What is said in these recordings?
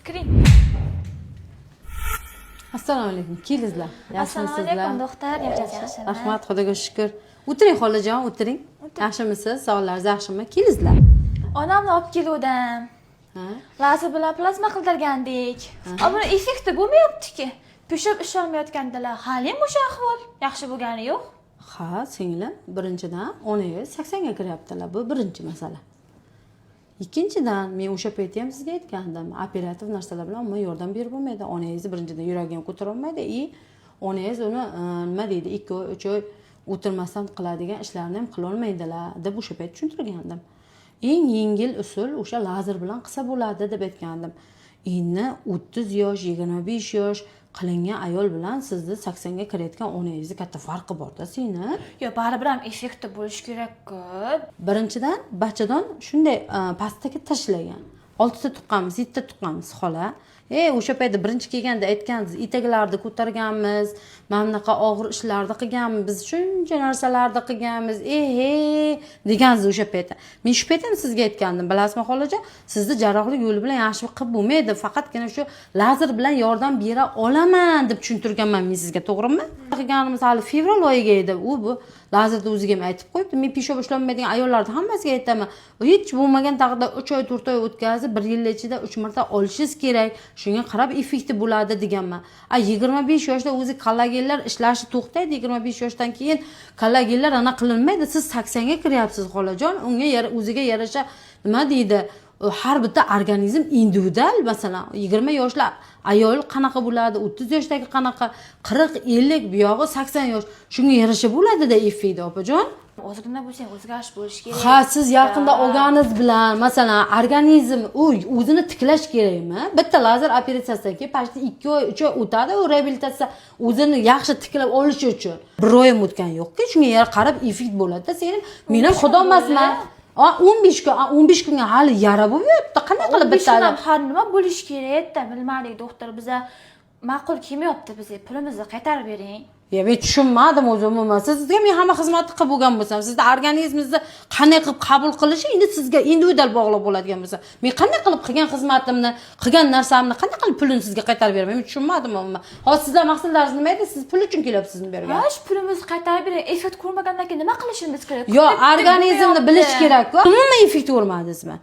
Kiring. Assalomu alaykum. Kelingizlar. Assalomu alaykum doktor. Yaxshimisiz? Rahmat, Xudoga shukr. O'tiring xolajon, o'tiring. Yaxshimisiz? Sog'ligingiz yaxshimi? Kelingizlar. Onamni olib keluvdim. Ha? Lazer bilan plazma qildirgandik. Ammo effekti bo'lmayapti-ki. Pishib isholmayotgandilar. Halim o'sha ahvol. Yaxshi bo'lgani yo'q. Ha, singlim, birinchidan onangiz 80 ga kiryaptilar. Bu birinchi masala. Ikkinchidan, men o'sha paytda ham sizga aytgandim, operativ narsalar bilan umuman yordam berib bo'lmaydi. Onangizni birinchidan yuragi ham ko'tara olmaydi, onangiz uni nima deydi, 2-3 oy o'tirmasdan qiladigan ishlarni ham qila olmaydilar deb o'sha payt tushuntirgandim. Eng yengil usul o'sha lazer bilan qilsa bo'ladi deb aytgandim. Endi 30 yosh, 25 yosh qilingan ayol bilan sizni 80 ga kirayotgan onangizni katta farqi bor-da seni. Yo, baribir ham effekti bo'lish kerak-ku. Birinchidan, bachadon shunday pastga tashlagan. 6 ta tuqqanmiz, 7 ta tuqqanmiz xola. O'sha paytda birinchi kelganda aytgandingiz, etaklarni ko'targanmiz, mana bunaqa og'ir ishlarni qilganmiz, biz shuncha narsalarni qilganmiz. Degansiz o'sha paytda. Men shu paytda ham sizga aytgandim, bilasizmi xolajon, sizni jarrohlik yo'li bilan yaxshi qilib bo'lmaydi, faqatgina shu lazer bilan yordam bera olaman deb tushuntirganman men sizga, to'g'rimi? Qilganimiz hali fevral oyiga edi. Bu lazerda o'ziga ham aytib qo'yibdi. Men peshob ishlanmaydigan ayollarni hammasiga aytaman. Hech bo'lmagan taqdirda 3 oy, 4 oy o'tkazib, 1 yil ichida 3 marta olishingiz kerak. Shunga qarab effekti bo'ladi deganman. 25 yoshda o'zi kollagenlar ishlashi to'xtaydi. 25 yoshdan keyin kollagenlar ana qilinmaydi. Siz 80 ga kiryapsiz xolajon. Unga o'ziga yarasha nima deydi? Har bitta organizm individual. Masalan, 20 yoshli ayol qanaqa bo'ladi, 30 yoshdagi qanaqa, 40, 50, buyog'i 80 yosh. Shunga yarasha bo'ladi-da effekti, opajon. Ozgina bo'lsa ham o'zgarish bo'lishi kerak. Ha, siz yaqinda olganingiz bilan, masalan, organizm o'zini tiklash kerakmi? Bitta lazer operatsiyasidan keyin pashti 2 oy, 3 oy o'tadi, u reabilitatsiya o'zini yaxshi tiklab olishi uchun. 1 oy ham o'tgan yo'q-ku, shunga qarab effekt bo'ladi-da. Sening men ham xudo emasman. 15 kunga hali yara bo'lmayapti. Qanday qilib bitta har nima bo'lish kerak-da, bilmadik doktor, biza ma'qul kelmayapti, bizga pulimizni qaytarib bering. Men tushunmadim o'zim umuman. Sizga men hamma xizmatni qilib bo'lgan bo'lsam, sizning organizmingizni qanday qilib qabul qilishi endi sizga individual bog'liq bo'ladigan bo'lsa, men qanday qilib qilgan xizmatimni, qilgan narsamni qanday qilib pulini sizga qaytarib beraman? Men tushunmadim umuman. Hozir sizlar maqsadlaringiz nima edi? Siz pul uchun kelyapsizmi bu yerga? Yo'q, pulimizni qaytarib bering. Effekt ko'rmagandan keyin nima qilishimiz kerak? Yo'q, organizmni bilish kerak-ku. Umuman effekt ko'rmadingizmi?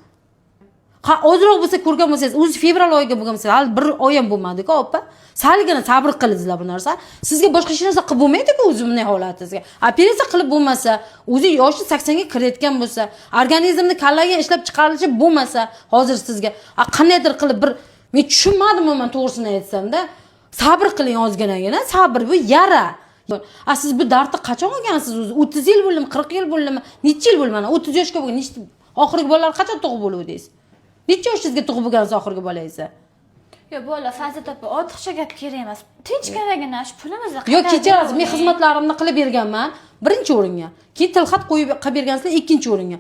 Ha, ozroq bo'lsa ko'rgan bo'lsangiz, o'zi fevral oyiga bo'lgan bo'lsa, hali 1 oy ham bo'lmadi-ku, opa. Salgina sabr qilingizlar bu narsa. Sizga boshqa hech narsa qilib bo'lmaydi-ku o'zi bunday holatingizga. Operatsiya qilib bo'lmasa, o'zi yoshi 80 ga kirayotgan bo'lsa, organizmni kollagen ishlab chiqarilishi bo'lmasa, hozir sizga qandaydir qilib men tushunmadim umuman to'g'risini aytsam-da. Sabr qiling ozginagina, sabr bu yara. Siz bu dardni qachon olgansiz o'zi? 30 yil bo'ldimi, 40 yil bo'ldimi, necha yil bo'ldi? 30 yoshga bo'lgan, nechta oxirgi bolalar qachon tug'ib bo'luvdingiz? Necha yoshingizga tug'ib bo'lgansiz oxirgi bolangizni? Yo'q, bola Fazil opa, ortiqcha gap kerak emas. Tinchkanagina shu pulimizni qaytarib. Yo'q, kechirasiz, men xizmatlarimni qilib berganman, birinchi o'ringa. Keyin tilxat qo'yib qilib bergansizlar, ikkinchi o'ringa.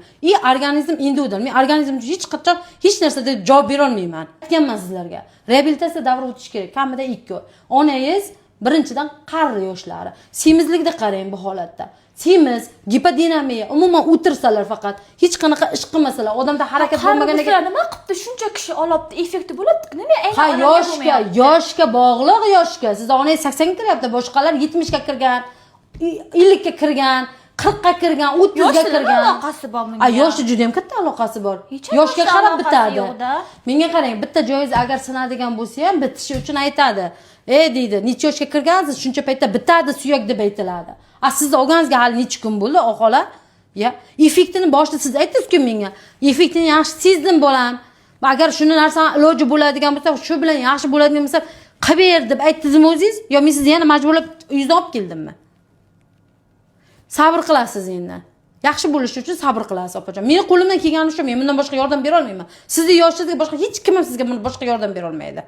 Organizm individual. Men organizm uchun hech qachon hech narsada javob bera olmayman. Aytganman sizlarga. Reabilitatsiya davri o'tish kerak, kamida 2 oy. Onangiz birinchidan qari yoshlari. Semizlikda qarang bu holatda. Semiz, gipodinamiya, umuman o'tirsalar faqat, hech qanaqa ish qilmasalar, odamda harakat bo'lmaganiga nima qilibdi? Shuncha kishi olibdi, effekti bo'ladi. Nima aynan yoshga bog'liq, yoshga. Siz onangiz 80 ga kiryapti, boshqalar 70 ga kirgan, 50 ga kirgan, 40 ga kirgan, 30 ga kirgan. Aloqasi bor bunga. Yoshda juda ham katta aloqasi bor. Yoshga qarab bitadi. Menga qarang, bitta joyingiz agar sinadigan bo'lsa ham bitishi uchun aytadi. Deydi, necha yoshga kirgansiz, shuncha paytda bitadi suyak deb aytiladi. Sizni olganingizga hali necha kun bo'ldi, xola? Effektini boshida siz aytdingiz-ku menga. Effektini yaxshi sezdim bolam. Agar shuni narsani iloji bo'ladigan bo'lsa, shu bilan yaxshi bo'ladigan bo'lsa, qilib ber deb aytdingizmi o'zingiz? Yo men sizni yana majburlab uyingizga olib keldimmi? Sabr qilasiz endi. Yaxshi bo'lish uchun sabr qilasiz, opajon. Meni qo'limdan kelgani shu, men bundan boshqa yordam bera olmayman. Sizning yoshingizga boshqa hech kim ham sizga boshqa yordam bera olmaydi.